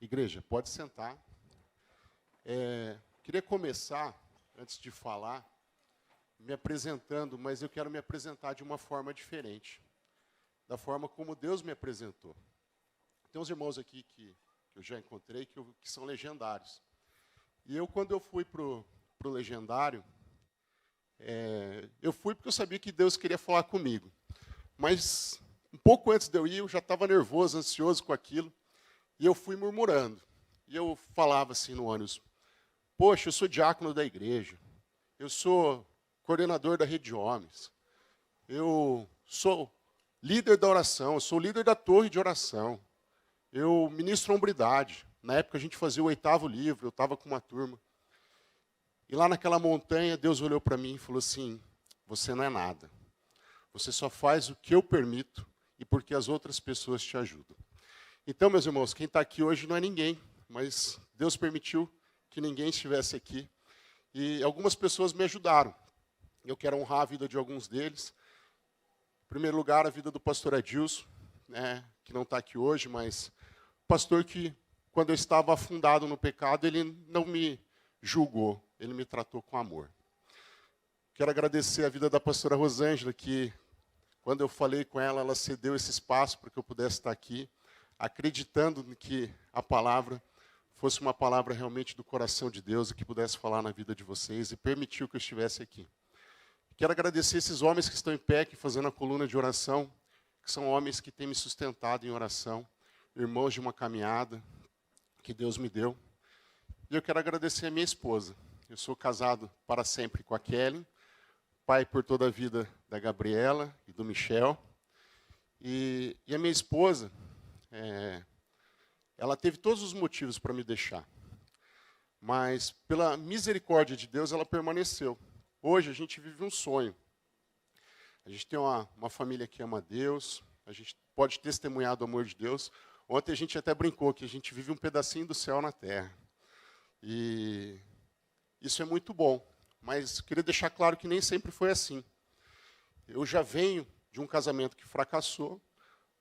Igreja, pode sentar. Queria começar, antes de falar, me apresentando, mas eu quero me apresentar de uma forma diferente, da forma como Deus me apresentou. Tem uns irmãos aqui que eu já encontrei que são legendários. E eu, quando eu fui para o legendário, eu fui porque eu sabia que Deus queria falar comigo. Mas, um pouco antes de eu ir, eu já estava nervoso, ansioso com aquilo, e eu fui murmurando. E eu falava assim no ônibus: poxa, eu sou diácono da igreja, eu sou coordenador da rede de homens, eu sou líder da oração, eu sou líder da torre de oração, eu ministro a hombridade. Na época a gente fazia o 8º livro, eu estava com uma turma. E lá naquela montanha, Deus olhou para mim e falou assim: você não é nada. Você só faz o que eu permito e porque as outras pessoas te ajudam. Então, meus irmãos, quem está aqui hoje não é ninguém, mas Deus permitiu que ninguém estivesse aqui. E algumas pessoas me ajudaram. Eu quero honrar a vida de alguns deles. Em primeiro lugar, a vida do pastor Adilson, que não está aqui hoje, mas pastor que, quando eu estava afundado no pecado, ele não me julgou, ele me tratou com amor. Quero agradecer a vida da pastora Rosângela, que, quando eu falei com ela, ela cedeu esse espaço para que eu pudesse estar aqui, acreditando que a palavra fosse uma palavra realmente do coração de Deus e que pudesse falar na vida de vocês, e permitiu que eu estivesse aqui. Quero agradecer esses homens que estão em pé, que fazendo a coluna de oração, que são homens que têm me sustentado em oração, irmãos de uma caminhada que Deus me deu. E eu quero agradecer a minha esposa. Eu sou casado para sempre com a Kelly, pai por toda a vida da Gabriela e do Michel. E a minha esposa, ela teve todos os motivos para me deixar. Mas, pela misericórdia de Deus, ela permaneceu. Hoje, a gente vive um sonho. A gente tem uma família que ama Deus, a gente pode testemunhar do amor de Deus. Ontem a gente até brincou que a gente vive um pedacinho do céu na terra. E isso é muito bom. Mas queria deixar claro que nem sempre foi assim. Eu já venho de um casamento que fracassou,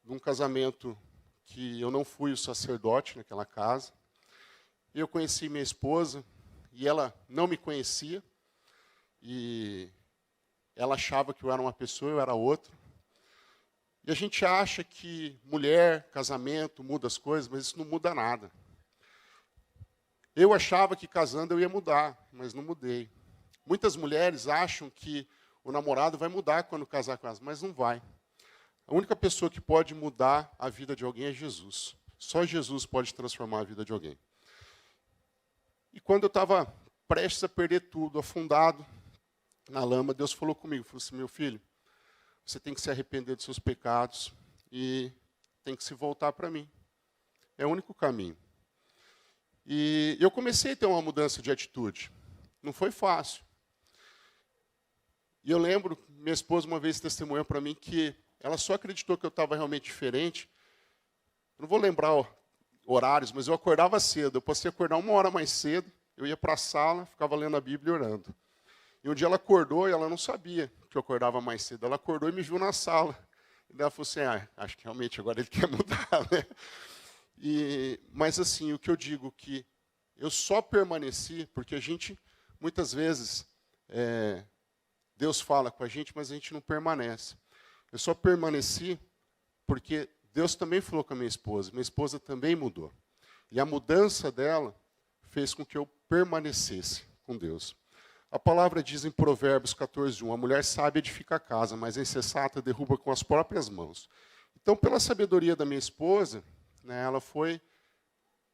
de um casamento que eu não fui o sacerdote naquela casa. Eu conheci minha esposa e ela não me conhecia. E ela achava que eu era uma pessoa, eu era outra. E a gente acha que mulher, casamento, muda as coisas, mas isso não muda nada. Eu achava que casando eu ia mudar, mas não mudei. Muitas mulheres acham que o namorado vai mudar quando casar com elas, mas não vai. A única pessoa que pode mudar a vida de alguém é Jesus. Só Jesus pode transformar a vida de alguém. E quando eu estava prestes a perder tudo, afundado na lama, Deus falou comigo, falou assim: meu filho, você tem que se arrepender dos seus pecados e tem que se voltar para mim. É o único caminho. E eu comecei a ter uma mudança de atitude. Não foi fácil. E eu lembro, minha esposa uma vez testemunhou para mim que ela só acreditou que eu estava realmente diferente. Não vou lembrar horários, mas eu acordava cedo. Eu passei a acordar 1 hora mais cedo, eu ia para a sala, ficava lendo a Bíblia e orando. E um dia ela acordou e ela não sabia que eu acordava mais cedo. Ela acordou e me viu na sala. E ela falou assim: acho que realmente agora ele quer mudar, né? Mas assim, o que eu digo que eu só permaneci porque a gente, muitas vezes, Deus fala com a gente, mas a gente não permanece. Eu só permaneci porque Deus também falou com a minha esposa. Minha esposa também mudou. E a mudança dela fez com que eu permanecesse com Deus. A palavra diz em Provérbios 14:1, a mulher sábia edifica a casa, mas a insensata derruba com as próprias mãos. Então, pela sabedoria da minha esposa, ela foi,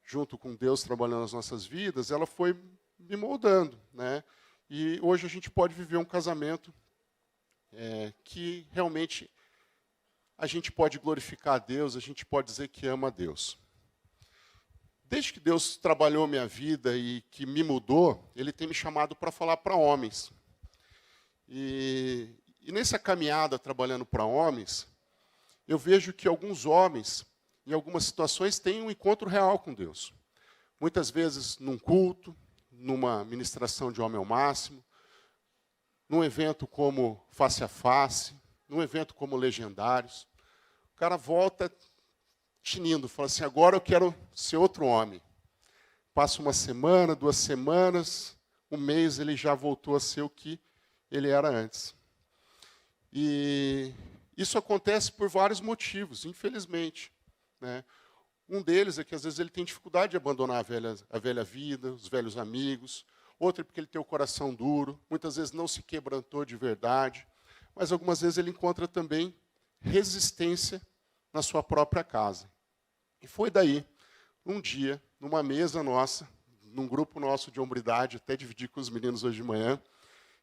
junto com Deus trabalhando nas nossas vidas, ela foi me moldando. E hoje a gente pode viver um casamento que realmente a gente pode glorificar a Deus, a gente pode dizer que ama a Deus. Desde que Deus trabalhou minha vida e que me mudou, Ele tem me chamado para falar para homens. E nessa caminhada, trabalhando para homens, eu vejo que alguns homens, em algumas situações, têm um encontro real com Deus. Muitas vezes num culto, numa ministração de Homem ao Máximo, num evento como Face a Face, num evento como Legendários. O cara volta tinindo, fala assim, agora eu quero ser outro homem. Passa uma semana, 2 semanas, um mês, ele já voltou a ser o que ele era antes. E isso acontece por vários motivos, infelizmente, né? Um deles é que, às vezes, ele tem dificuldade de abandonar a velha vida, os velhos amigos. Outro é porque ele tem o coração duro, muitas vezes não se quebrantou de verdade. Mas, algumas vezes, ele encontra também resistência na sua própria casa. E foi daí, um dia, numa mesa nossa, num grupo nosso de hombridade, até dividi com os meninos hoje de manhã,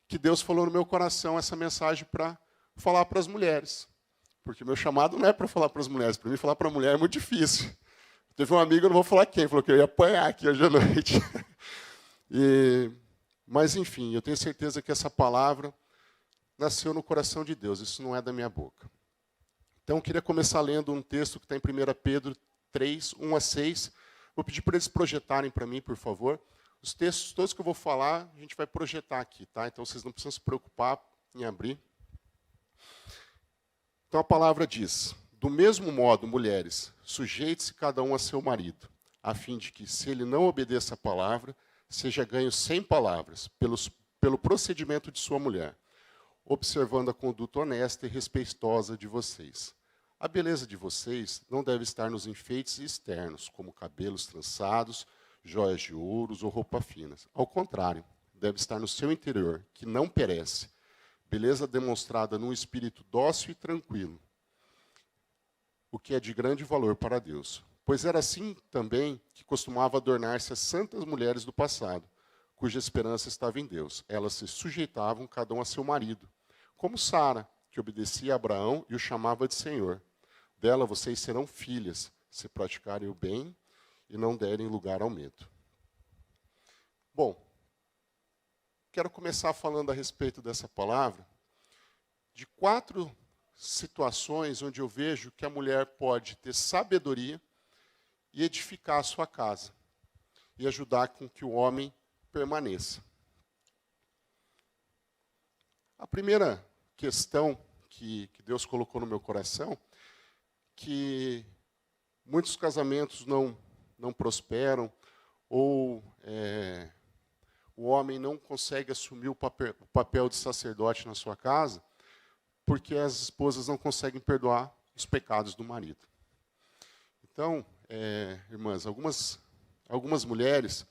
que Deus falou no meu coração essa mensagem para falar para as mulheres. Porque meu chamado não é para falar para as mulheres. Para mim, falar para a mulher é muito difícil. Teve um amigo, eu não vou falar quem, falou que eu ia apanhar aqui hoje à noite. Mas, enfim, eu tenho certeza que essa palavra nasceu no coração de Deus. Isso não é da minha boca. Então, eu queria começar lendo um texto que está em 1 Pedro 3, 1 a 6. Vou pedir para eles projetarem para mim, por favor. Os textos todos que eu vou falar, a gente vai projetar aqui, tá? Então, vocês não precisam se preocupar em abrir. Então, a palavra diz: do mesmo modo, mulheres, sujeite-se cada um a seu marido, a fim de que, se ele não obedeça a palavra, seja ganho sem palavras, pelo procedimento de sua mulher, observando a conduta honesta e respeitosa de vocês. A beleza de vocês não deve estar nos enfeites externos, como cabelos trançados, joias de ouros ou roupa finas. Ao contrário, deve estar no seu interior, que não perece, beleza demonstrada num espírito dócil e tranquilo, o que é de grande valor para Deus. Pois era assim também que costumava adornar-se as santas mulheres do passado, cuja esperança estava em Deus. Elas se sujeitavam cada um a seu marido, como Sara, que obedecia a Abraão e o chamava de Senhor. Dela vocês serão filhas, se praticarem o bem e não derem lugar ao medo. Bom, quero começar falando a respeito dessa palavra, de 4 situações onde eu vejo que a mulher pode ter sabedoria e edificar a sua casa e ajudar com que o homem permaneça. A primeira questão que Deus colocou no meu coração, que muitos casamentos não prosperam, ou o homem não consegue assumir o papel de sacerdote na sua casa, porque as esposas não conseguem perdoar os pecados do marido. Então, irmãs, algumas mulheres,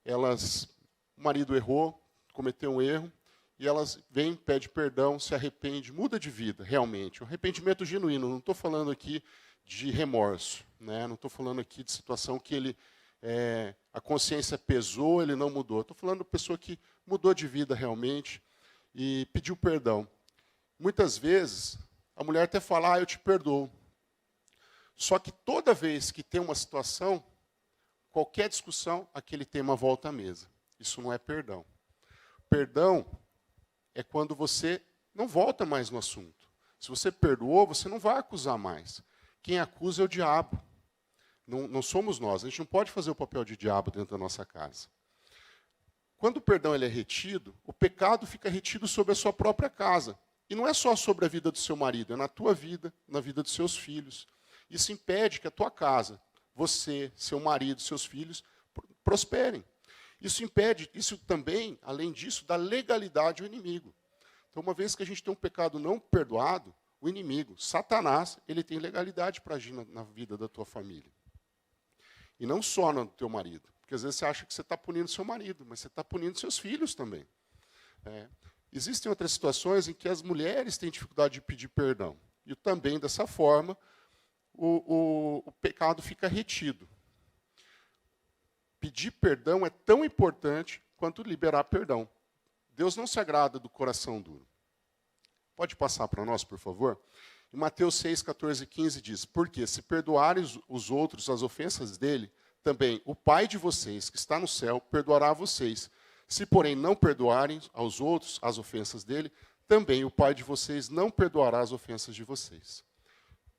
o marido errou, cometeu um erro, e elas vêm, pedem perdão, se arrependem, muda de vida, realmente. Um arrependimento genuíno, não estou falando aqui de remorso, né? Não estou falando aqui de situação que a consciência pesou, ele não mudou. Estou falando de pessoa que mudou de vida realmente e pediu perdão. Muitas vezes, a mulher até fala, eu te perdoo. Só que toda vez que tem uma situação, qualquer discussão, aquele tema volta à mesa. Isso não é perdão. Perdão é quando você não volta mais no assunto. Se você perdoou, você não vai acusar mais. Quem acusa é o diabo. Não somos nós. A gente não pode fazer o papel de diabo dentro da nossa casa. Quando o perdão ele é retido, o pecado fica retido sobre a sua própria casa. E não é só sobre a vida do seu marido, é na tua vida, na vida dos seus filhos. Isso impede que a tua casa, você, seu marido, seus filhos, prosperem. Isso também, além disso, dá legalidade ao inimigo. Então, uma vez que a gente tem um pecado não perdoado, o inimigo, Satanás, ele tem legalidade para agir na vida da tua família. E não só no teu marido. Porque às vezes você acha que você está punindo seu marido, mas você está punindo seus filhos também. Existem outras situações em que as mulheres têm dificuldade de pedir perdão. E também, dessa forma, o pecado fica retido. Pedir perdão é tão importante quanto liberar perdão. Deus não se agrada do coração duro. Pode passar para nós, por favor? Em Mateus 6, 14 e 15 diz, porque se perdoarem os outros as ofensas dele, também o Pai de vocês, que está no céu, perdoará a vocês. Se, porém, não perdoarem aos outros as ofensas dele, também o Pai de vocês não perdoará as ofensas de vocês.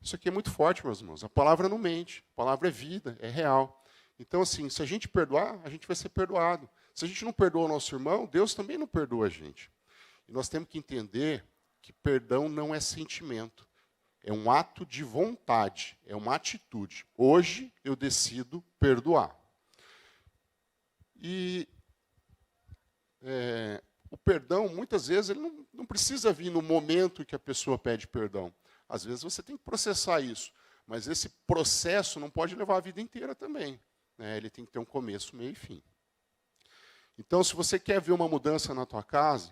Isso aqui é muito forte, meus irmãos. A palavra não mente, a palavra é vida, é real. Então, assim, se a gente perdoar, a gente vai ser perdoado. Se a gente não perdoa o nosso irmão, Deus também não perdoa a gente. E nós temos que entender que perdão não é sentimento. É um ato de vontade, é uma atitude. Hoje eu decido perdoar. E o perdão, muitas vezes, ele não precisa vir no momento que a pessoa pede perdão. Às vezes você tem que processar isso. Mas esse processo não pode levar a vida inteira também, né? Ele tem que ter um começo, meio e fim. Então, se você quer ver uma mudança na tua casa,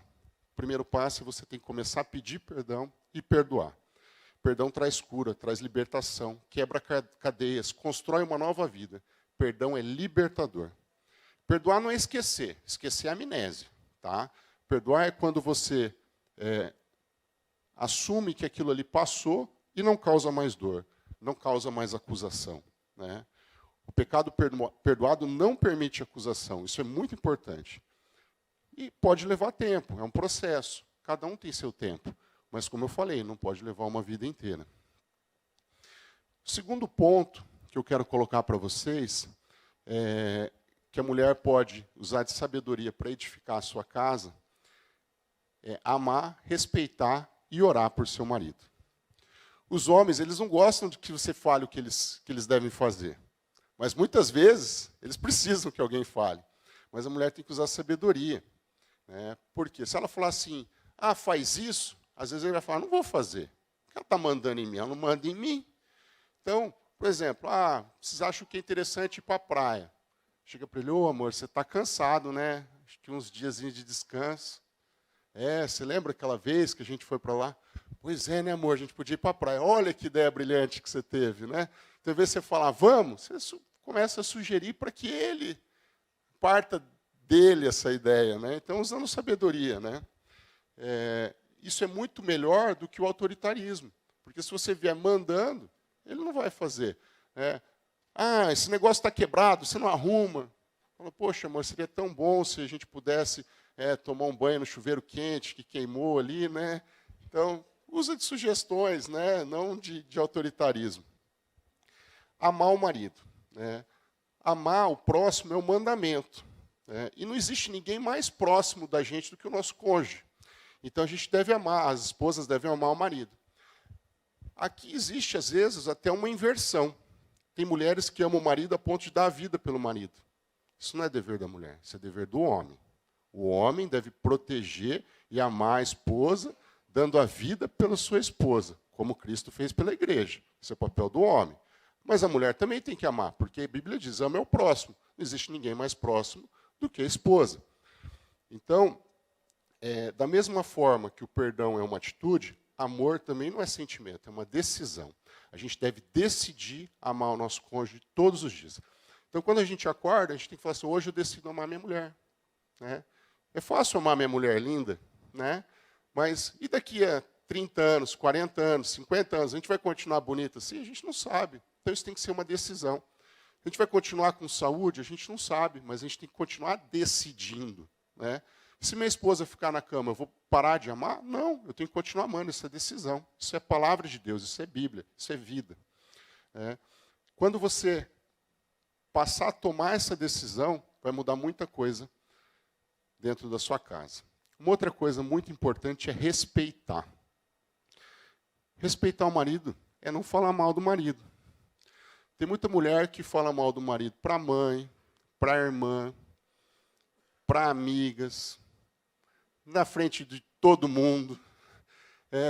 o primeiro passo é você tem que começar a pedir perdão e perdoar. Perdão traz cura, traz libertação, quebra cadeias, constrói uma nova vida. Perdão é libertador. Perdoar não é esquecer. Esquecer é amnésia. Tá? Perdoar é quando você assume que aquilo ali passou e não causa mais dor, não causa mais acusação. Né? O pecado perdoado não permite acusação. Isso é muito importante. E pode levar tempo, é um processo. Cada um tem seu tempo. Mas, como eu falei, não pode levar uma vida inteira. O segundo ponto que eu quero colocar para vocês é que a mulher pode usar de sabedoria para edificar a sua casa, é amar, respeitar e orar por seu marido. Os homens, eles não gostam de que você fale o que eles devem fazer. Mas, muitas vezes, eles precisam que alguém fale. Mas a mulher tem que usar sabedoria. Né? Por quê? Se ela falar assim, faz isso, às vezes ele vai falar, não vou fazer. Ela está mandando em mim, ela não manda em mim. Então, por exemplo, vocês acham que é interessante ir para a praia. Chega para ele, amor, você está cansado, né? Acho que uns diazinhos de descanso. Você lembra aquela vez que a gente foi para lá? Pois é, né, amor, a gente podia ir para a praia. Olha que ideia brilhante que você teve, né? Então, ao invés de você falar, vamos, você começa a sugerir para que ele parta dele essa ideia, né? Então, usando sabedoria, né? Isso é muito melhor do que o autoritarismo. Porque se você vier mandando, ele não vai fazer. Esse negócio está quebrado, você não arruma. Fala, poxa, amor, seria tão bom se a gente pudesse tomar um banho no chuveiro quente que queimou ali, né? Então, usa de sugestões, né? Não de autoritarismo. Amar o marido. Né? Amar o próximo é um mandamento. Né? E não existe ninguém mais próximo da gente do que o nosso cônjuge. Então, a gente deve amar, as esposas devem amar o marido. Aqui existe, às vezes, até uma inversão. Tem mulheres que amam o marido a ponto de dar a vida pelo marido. Isso não é dever da mulher, isso é dever do homem. O homem deve proteger e amar a esposa, dando a vida pela sua esposa, como Cristo fez pela igreja. Isso é o papel do homem. Mas a mulher também tem que amar, porque a Bíblia diz, ama é o próximo. Não existe ninguém mais próximo do que a esposa. Então, da mesma forma que o perdão é uma atitude, amor também não é sentimento, é uma decisão. A gente deve decidir amar o nosso cônjuge todos os dias. Então, quando a gente acorda, a gente tem que falar assim, hoje eu decido amar minha mulher. Né? É fácil amar minha mulher linda, né? Mas e daqui a 30 anos, 40 anos, 50 anos, a gente vai continuar bonita assim? A gente não sabe. Então, isso tem que ser uma decisão. A gente vai continuar com saúde? A gente não sabe, mas a gente tem que continuar decidindo. Né? Se minha esposa ficar na cama, eu vou parar de amar? Não, eu tenho que continuar amando, isso é decisão. Isso é palavra de Deus, isso é Bíblia, isso é vida. Quando você passar a tomar essa decisão, vai mudar muita coisa dentro da sua casa. Uma outra coisa muito importante é respeitar. Respeitar o marido é não falar mal do marido. Tem muita mulher que fala mal do marido para a mãe, para a irmã, para amigas, na frente de todo mundo.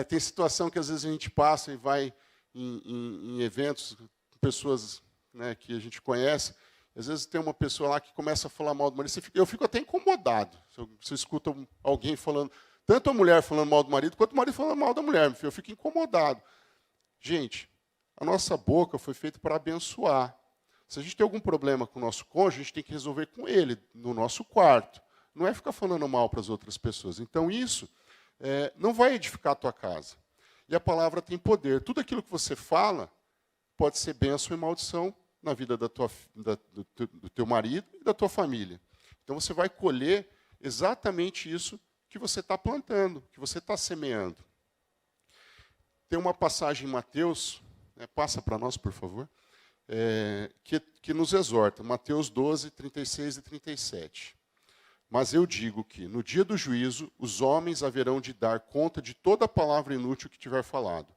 Tem situação que às vezes a gente passa e vai em eventos com pessoas, né, que a gente conhece. Às vezes tem uma pessoa lá que começa a falar mal do marido. Eu fico até incomodado. Se eu escuto alguém falando, tanto a mulher falando mal do marido, quanto o marido falando mal da mulher. Eu fico incomodado. Gente, a nossa boca foi feita para abençoar. Se a gente tem algum problema com o nosso cônjuge, a gente tem que resolver com ele, no nosso quarto. Não é ficar falando mal para as outras pessoas. Então, isso não vai edificar a tua casa. E a palavra tem poder. Tudo aquilo que você fala pode ser bênção e maldição na vida do teu marido e da tua família. Então, você vai colher exatamente isso que você está plantando, que você está semeando. Tem uma passagem em Mateus, passa para nós, por favor, que nos exorta. Mateus 12, 36 e 37. Mas eu digo que, no dia do juízo, os homens haverão de dar conta de toda a palavra inútil que tiver falado.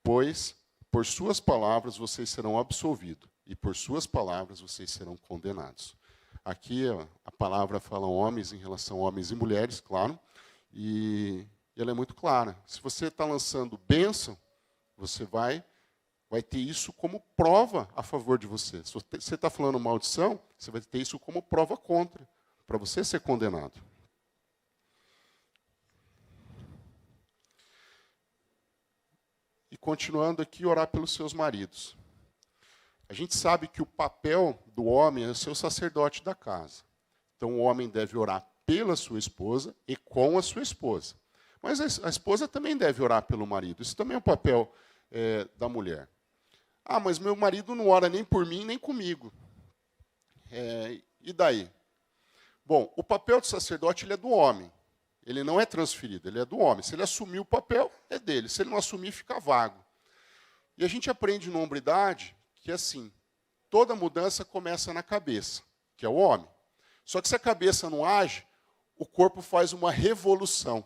pois por suas palavras vocês serão absolvidos, e por suas palavras vocês serão condenados. Aqui a palavra fala homens em relação a homens e mulheres, claro, e ela é muito clara. Se você está lançando bênção, você vai ter isso como prova a favor de você. Se você está falando maldição, você vai ter isso como prova contra, para você ser condenado. E continuando aqui, orar pelos seus maridos. A gente sabe que o papel do homem é ser o sacerdote da casa. Então, o homem deve orar pela sua esposa e com a sua esposa. Mas a esposa também deve orar pelo marido. Isso também é um papel da mulher. Ah, mas meu marido não ora nem por mim, nem comigo. E daí? Bom, o papel do sacerdote ele é do homem. Ele não é transferido, ele é do homem. Se ele assumir o papel, é dele. Se ele não assumir, fica vago. E a gente aprende na hombridade que, assim, toda mudança começa na cabeça, que é o homem. Só que se a cabeça não age, o corpo faz uma revolução.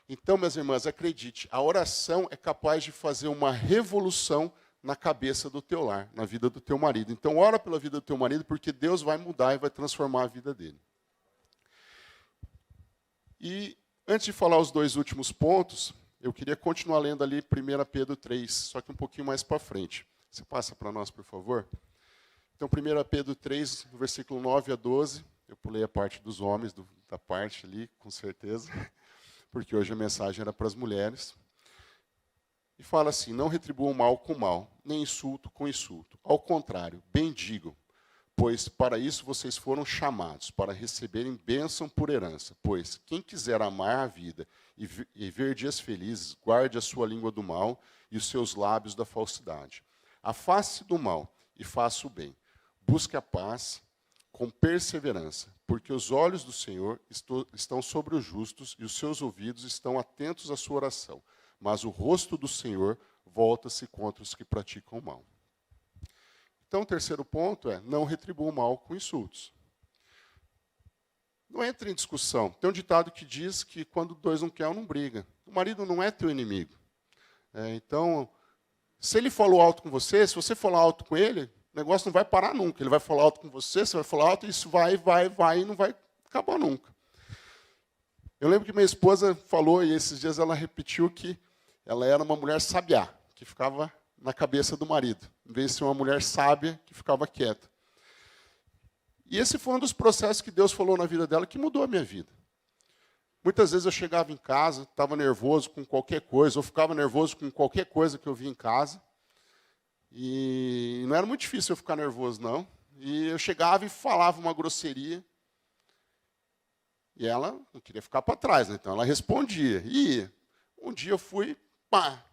Então, minhas irmãs, acredite, a oração é capaz de fazer uma revolução na cabeça do teu lar, na vida do teu marido. Então, ora pela vida do teu marido, porque Deus vai mudar e vai transformar a vida dele. E, antes de falar os dois últimos pontos, eu queria continuar lendo ali 1 Pedro 3, só que um pouquinho mais para frente. Você passa para nós, por favor? Então, 1 Pedro 3, versículo 9 a 12. Eu pulei a parte dos homens, da parte ali, com certeza, porque hoje a mensagem era para as mulheres. E fala assim, não retribuam mal com mal, nem insulto com insulto. Ao contrário, bendigam, pois para isso vocês foram chamados, para receberem bênção por herança. Pois quem quiser amar a vida e ver dias felizes, guarde a sua língua do mal e os seus lábios da falsidade. Afaste do mal e faça o bem. Busque a paz com perseverança, porque os olhos do Senhor estão sobre os justos e os seus ouvidos estão atentos à sua oração. Mas o rosto do Senhor volta-se contra os que praticam o mal. Então, o terceiro ponto é, não retribua o mal com insultos. Não entre em discussão. Tem um ditado que diz que quando dois não querem, um não briga. O marido não é teu inimigo. Então, se ele falou alto com você, se você falar alto com ele, o negócio não vai parar nunca. Ele vai falar alto com você, você vai falar alto, e isso vai, e não vai acabar nunca. Eu lembro que minha esposa falou, e esses dias ela repetiu que ela era uma mulher sabiá, que ficava na cabeça do marido, em vez de ser uma mulher sábia, que ficava quieta. E esse foi um dos processos que Deus falou na vida dela, que mudou a minha vida. Muitas vezes eu chegava em casa, estava nervoso com qualquer coisa, ou ficava nervoso com qualquer coisa que eu via em casa. E não era muito difícil eu ficar nervoso, não. E eu chegava e falava uma grosseria. E ela não queria ficar para trás, né? Então ela respondia. E um dia eu fui, pá!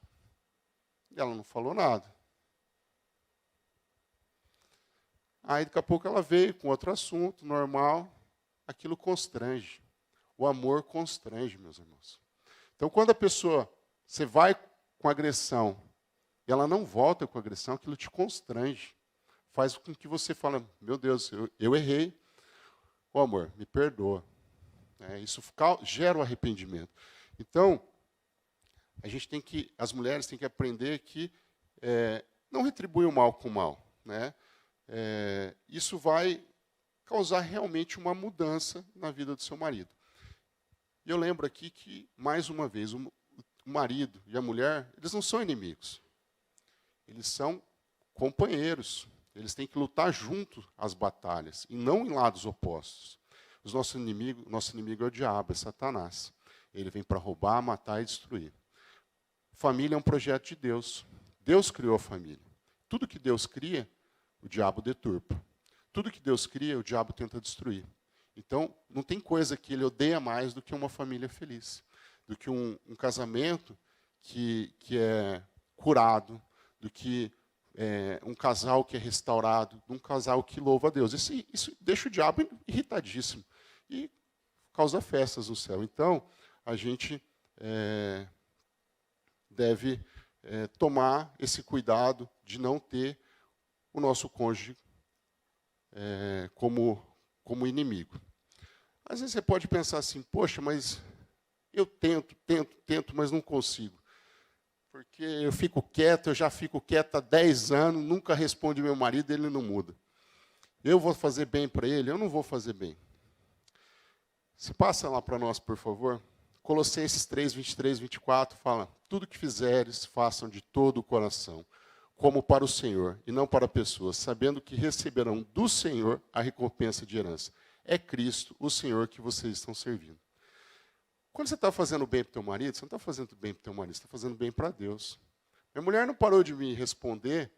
E ela não falou nada. Aí daqui a pouco ela veio com outro assunto, normal. Aquilo constrange. O amor constrange, meus irmãos. Então, quando a pessoa, você vai com agressão, e ela não volta com agressão, aquilo te constrange. Faz com que você fale, meu Deus, eu errei. Ô amor, me perdoa. Isso gera o arrependimento. Então, as mulheres têm que aprender que não retribui o mal com o mal. Né? Isso vai causar realmente uma mudança na vida do seu marido. E eu lembro aqui que, mais uma vez, o marido e a mulher, eles não são inimigos. Eles são companheiros. Eles têm que lutar junto as batalhas, e não em lados opostos. Nosso inimigo é o diabo, é Satanás. Ele vem para roubar, matar e destruir. Família é um projeto de Deus. Deus criou a família. Tudo que Deus cria, o diabo deturpa. Tudo que Deus cria, o diabo tenta destruir. Então, não tem coisa que ele odeia mais do que uma família feliz, do que um casamento que é curado, do que um casal que é restaurado, um casal que louva a Deus. Isso deixa o diabo irritadíssimo e causa festas no céu. Então, a gente deve tomar esse cuidado de não ter o nosso cônjuge como inimigo. Às vezes você pode pensar assim, poxa, mas eu tento, mas não consigo. porque eu fico quieto, eu já fico quieto há 10 anos, nunca responde meu marido, ele não muda. Eu vou fazer bem para ele? Eu não vou fazer bem. Se passa lá para nós, por favor. Colossenses 3, 23, 24 fala: tudo que fizeres, façam de todo o coração, como para o Senhor, e não para pessoas, sabendo que receberão do Senhor a recompensa de herança. É Cristo, o Senhor, que vocês estão servindo. Quando você está fazendo bem para o teu marido, você não está fazendo bem para o teu marido, você está fazendo bem para Deus. Minha mulher não parou de me responder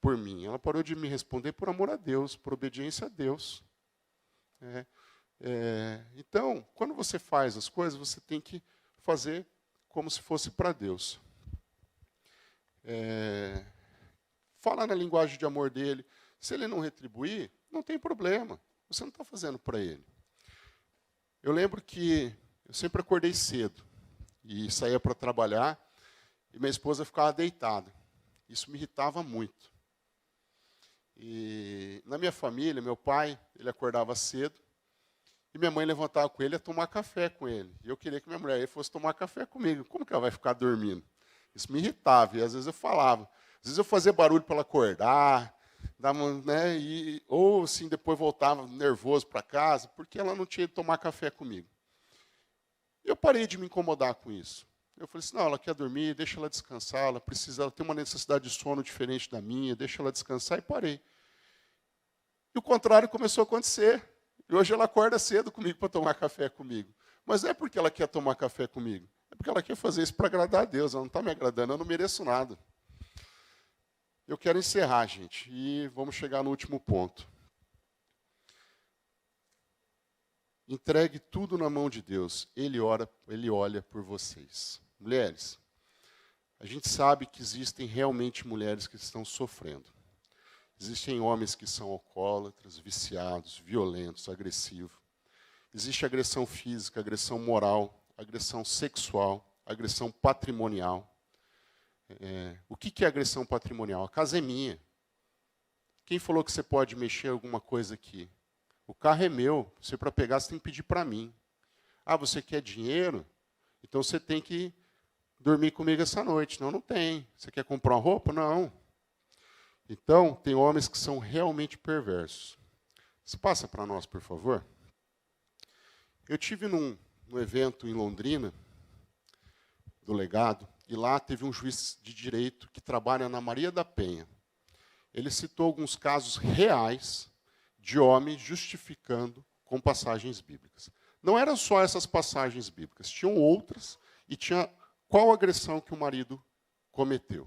por mim, ela parou de me responder por amor a Deus, por obediência a Deus. Então, quando você faz as coisas, você tem que fazer como se fosse para Deus. Fala na linguagem de amor dele. Se ele não retribuir, não tem problema. Você não está fazendo para ele. Eu lembro que eu sempre acordei cedo e saía para trabalhar e minha esposa ficava deitada. Isso me irritava muito. E na minha família, meu pai, ele acordava cedo e minha mãe levantava com ele a tomar café com ele. E eu queria que minha mulher fosse tomar café comigo. Como que ela vai ficar dormindo? Isso me irritava e às vezes eu falava. Às vezes eu fazia barulho para ela acordar, ou assim, depois voltava nervoso para casa, porque ela não tinha ido tomar café comigo. Eu parei de me incomodar com isso. Eu falei assim, não, ela quer dormir, deixa ela descansar, ela tem uma necessidade de sono diferente da minha, deixa ela descansar, e parei. E o contrário começou a acontecer. E hoje ela acorda cedo comigo para tomar café comigo. Mas não é porque ela quer tomar café comigo, é porque ela quer fazer isso para agradar a Deus, ela não está me agradando, eu não mereço nada. Eu quero encerrar, gente, e vamos chegar no último ponto. Entregue tudo na mão de Deus. Ele olha por vocês. Mulheres, a gente sabe que existem realmente mulheres que estão sofrendo. Existem homens que são alcoólatras, viciados, violentos, agressivos. Existe agressão física, agressão moral, agressão sexual, agressão patrimonial. O que é agressão patrimonial? A casa é minha. Quem falou que você pode mexer em alguma coisa aqui? O carro é meu, você para pegar você tem que pedir para mim. Ah, você quer dinheiro? Então você tem que dormir comigo essa noite. Não, não tem. Você quer comprar uma roupa? Não. Então, tem homens que são realmente perversos. Se passa para nós, por favor. Eu tive num evento em Londrina, do Legado, e lá teve um juiz de direito que trabalha na Maria da Penha. Ele citou alguns casos reais de homens justificando com passagens bíblicas. Não eram só essas passagens bíblicas, tinham outras, e tinha qual agressão que o marido cometeu.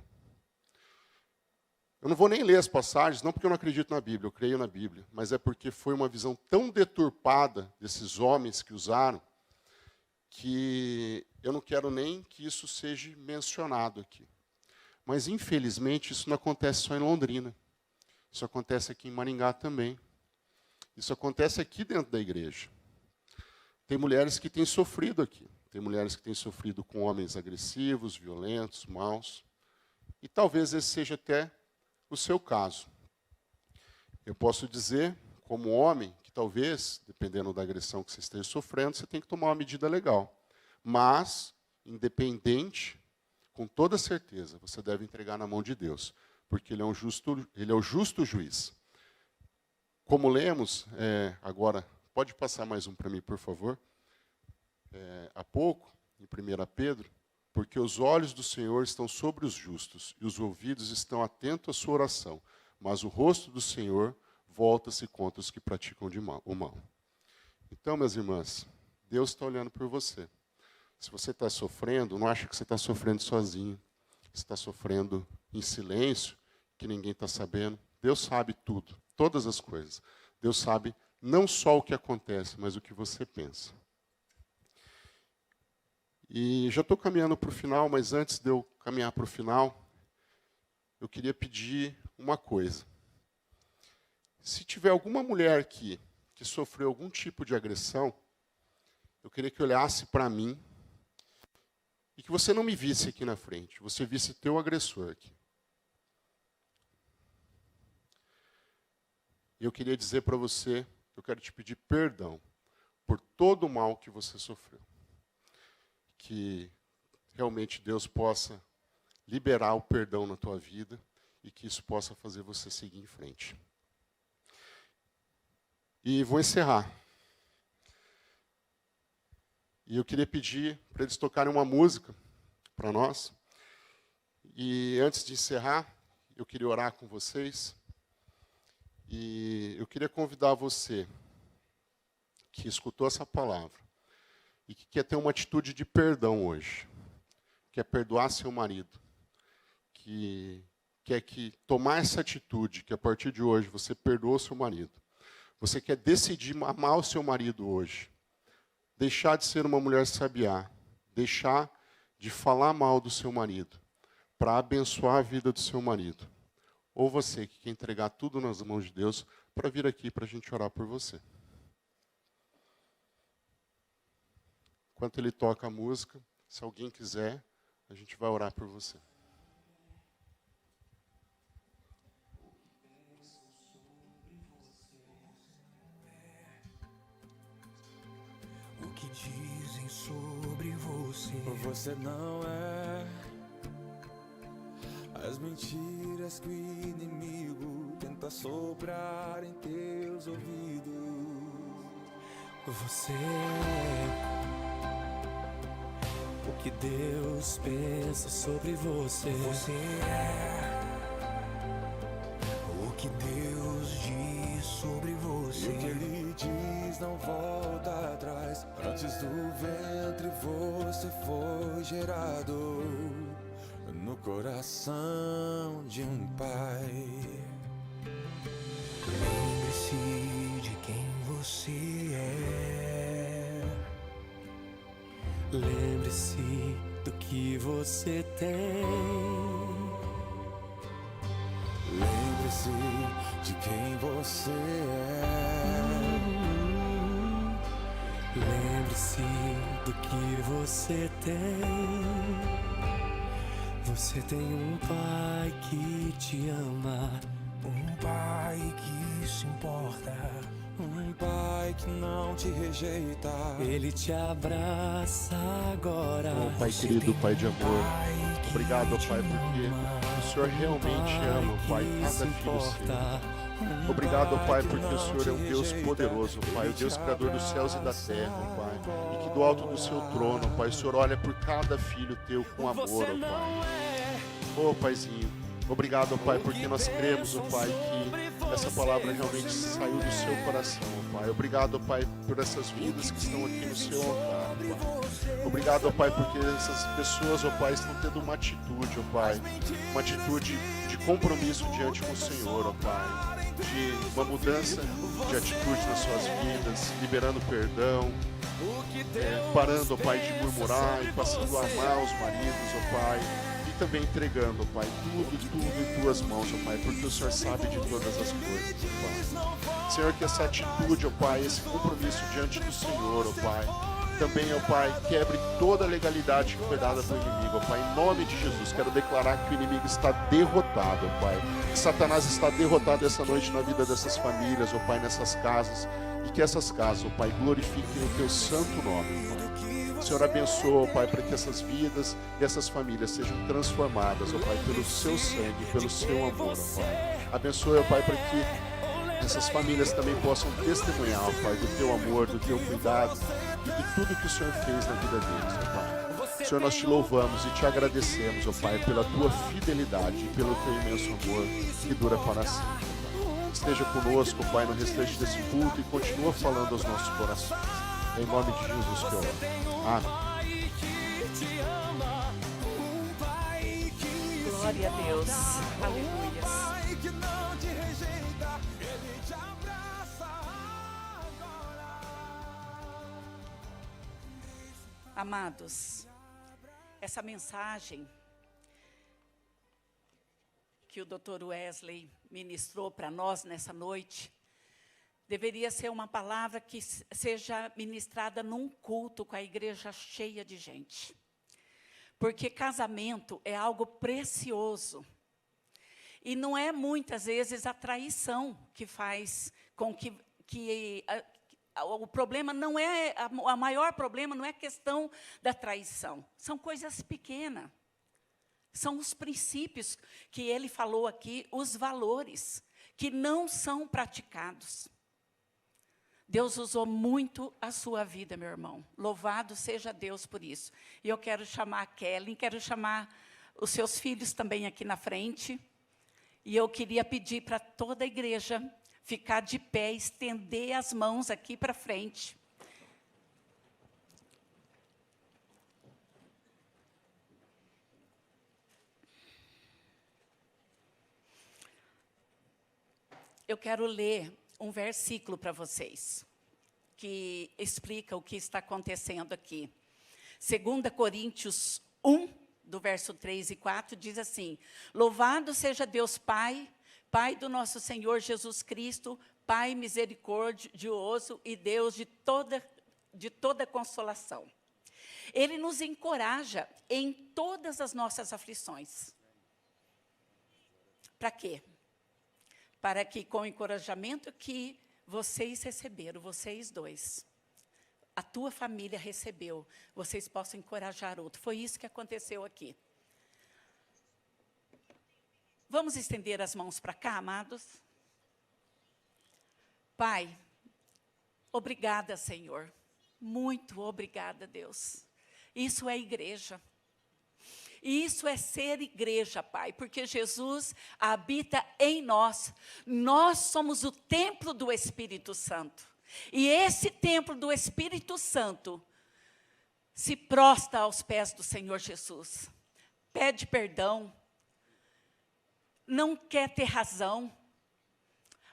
Eu não vou nem ler as passagens, não porque eu não acredito na Bíblia, eu creio na Bíblia, mas é porque foi uma visão tão deturpada desses homens que usaram, que eu não quero nem que isso seja mencionado aqui. Mas, infelizmente, isso não acontece só em Londrina. Isso acontece aqui em Maringá também. Isso acontece aqui dentro da igreja. Tem mulheres que têm sofrido aqui. Tem mulheres que têm sofrido com homens agressivos, violentos, maus. E talvez esse seja até o seu caso. Eu posso dizer, como homem, que talvez, dependendo da agressão que você esteja sofrendo, você tem que tomar uma medida legal. Mas, independente, com toda certeza, você deve entregar na mão de Deus, porque Ele é o justo juiz. Como lemos, agora, pode passar mais um para mim, por favor? Há pouco, em 1 Pedro, porque os olhos do Senhor estão sobre os justos, e os ouvidos estão atentos à sua oração, mas o rosto do Senhor volta-se contra os que praticam o mal. Então, minhas irmãs, Deus está olhando por você. Se você está sofrendo, não acha que você está sofrendo sozinho. Você está sofrendo em silêncio, que ninguém está sabendo. Deus sabe tudo, todas as coisas. Deus sabe não só o que acontece, mas o que você pensa. E já estou caminhando para o final, mas antes de eu caminhar para o final, eu queria pedir uma coisa. Se tiver alguma mulher aqui que sofreu algum tipo de agressão, eu queria que olhasse para mim e que você não me visse aqui na frente, você visse teu agressor aqui. E eu queria dizer para você, eu quero te pedir perdão por todo o mal que você sofreu. Que realmente Deus possa liberar o perdão na tua vida e que isso possa fazer você seguir em frente. E vou encerrar. E eu queria pedir para eles tocarem uma música para nós. E antes de encerrar, eu queria orar com vocês. E eu queria convidar você que escutou essa palavra e que quer ter uma atitude de perdão hoje, quer perdoar seu marido, que quer tomar essa atitude, que a partir de hoje você perdoa seu marido. Você quer decidir amar o seu marido hoje, deixar de ser uma mulher sabiá, deixar de falar mal do seu marido, para abençoar a vida do seu marido. Ou você que quer entregar tudo nas mãos de Deus, para vir aqui para a gente orar por você. Enquanto ele toca a música, se alguém quiser, a gente vai orar por você. O que dizem sobre você? Você não é as mentiras que o inimigo tenta soprar em teus ouvidos. Você é o que Deus pensa sobre você. Você é o que Deus diz sobre você. E o que Ele diz não volta atrás. Antes do ventre você foi gerado no coração de um pai. Lembre-se de quem você é. Lembre-se do que você tem. Lembre-se de quem você é. Lembre-se do que você tem. Você tem um pai que te ama, um pai que se importa, Um pai que não te rejeita. ele te abraça agora. Oh, Pai querido, Pai de amor, obrigado, Pai, porque o Senhor realmente ama, Pai, cada filho seu. Obrigado, Pai, porque o Senhor é um Deus poderoso, Pai, o Deus criador dos céus e da terra, Pai, e que do alto do seu trono, Pai, o Senhor olha por cada filho teu com amor, ó Pai. Ô, Paizinho, obrigado, Pai, porque nós cremos, ó Pai, que essa palavra realmente saiu do seu coração, ó Pai. Obrigado, Pai, por essas vidas que estão aqui no seu altar, Pai. Obrigado, ó Pai, porque essas pessoas, ó Pai, estão tendo uma atitude, ó Pai, uma atitude de compromisso diante com o Senhor, ó Pai, de uma mudança de atitude nas suas vidas, liberando perdão, parando, ó Pai, de murmurar e passando a amar os maridos, ó Pai, e também entregando, ó Pai, tudo em tuas mãos, ó Pai, porque o Senhor sabe de todas as coisas, ó Pai. Senhor, que essa atitude, ó Pai, esse compromisso diante do Senhor, ó Pai, também, ó Pai, quebre toda a legalidade que foi dada pelo inimigo, ó Pai, em nome de Jesus, quero declarar que o inimigo está derrotado, ó Pai, que Satanás está derrotado essa noite na vida dessas famílias, ó Pai, nessas casas, e que essas casas, ó Pai, glorifiquem o Teu santo nome, ó Pai. Senhor, abençoa, ó Pai, para que essas vidas e essas famílias sejam transformadas, ó Pai, pelo Seu sangue, pelo Seu amor, ó Pai. Abençoa, ó Pai, para que essas famílias também possam testemunhar, ó Pai, do Teu amor, do Teu cuidado e de tudo que o Senhor fez na vida deles, ó Pai. Senhor, nós te louvamos e te agradecemos, ó Pai, pela Tua fidelidade e pelo Teu imenso amor que dura para sempre, ó Pai. Esteja conosco, ó Pai, no restante desse culto e continua falando aos nossos corações. Em nome de Jesus que eu oro. Amém. Glória a Deus. Aleluia. Amados, essa mensagem que o Dr. Wesley ministrou para nós nessa noite, deveria ser uma palavra que seja ministrada num culto com a igreja cheia de gente. Porque casamento é algo precioso. E não é muitas vezes a traição que faz com que o problema não é, a maior problema não é a questão da traição. São coisas pequenas. São os princípios que ele falou aqui, os valores, que não são praticados. Deus usou muito a sua vida, meu irmão. Louvado seja Deus por isso. E eu quero chamar a Kelly, quero chamar os seus filhos também aqui na frente. E eu queria pedir para toda a igreja ficar de pé, estender as mãos aqui para frente. Eu quero ler um versículo para vocês, que explica o que está acontecendo aqui. 2 Coríntios 1, do verso 3 e 4, diz assim: Louvado seja Deus Pai, Pai do nosso Senhor Jesus Cristo, Pai misericordioso e Deus de toda consolação. Ele nos encoraja em todas as nossas aflições. Para quê? Para que, com o encorajamento que vocês receberam, vocês dois, a tua família recebeu, vocês possam encorajar outro. Foi isso que aconteceu aqui. Vamos estender as mãos para cá, amados? Pai, obrigada, Senhor. Muito obrigada, Deus. Isso é igreja. E isso é ser igreja, Pai, porque Jesus habita em nós. Nós somos o templo do Espírito Santo. E esse templo do Espírito Santo se prostra aos pés do Senhor Jesus. Pede perdão. Não quer ter razão.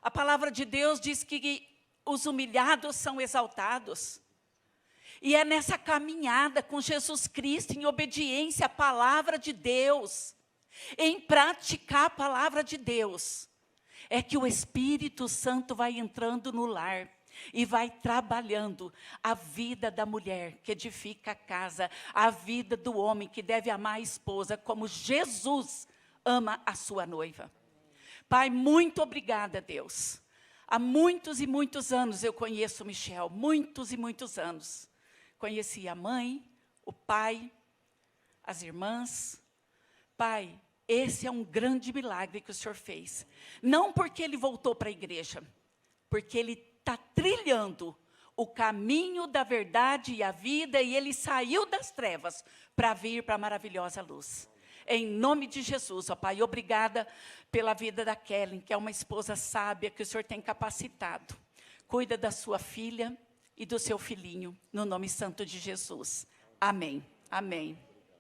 A palavra de Deus diz que os humilhados são exaltados. E é nessa caminhada com Jesus Cristo, em obediência à palavra de Deus, em praticar a palavra de Deus, é que o Espírito Santo vai entrando no lar e vai trabalhando a vida da mulher que edifica a casa, a vida do homem que deve amar a esposa, como Jesus ama a sua noiva. Pai, muito obrigada, Deus. Há muitos e muitos anos eu conheço o Michel, muitos e muitos anos. Conheci a mãe, o pai, as irmãs. Pai, esse é um grande milagre que o Senhor fez. Não porque ele voltou para a igreja, porque ele está trilhando o caminho da verdade e a vida, e ele saiu das trevas para vir para a maravilhosa luz. Em nome de Jesus, ó Pai, obrigada pela vida da Kelly, que é uma esposa sábia que o Senhor tem capacitado. Cuida da sua filha e do seu filhinho, no nome santo de Jesus. Amém. Amém.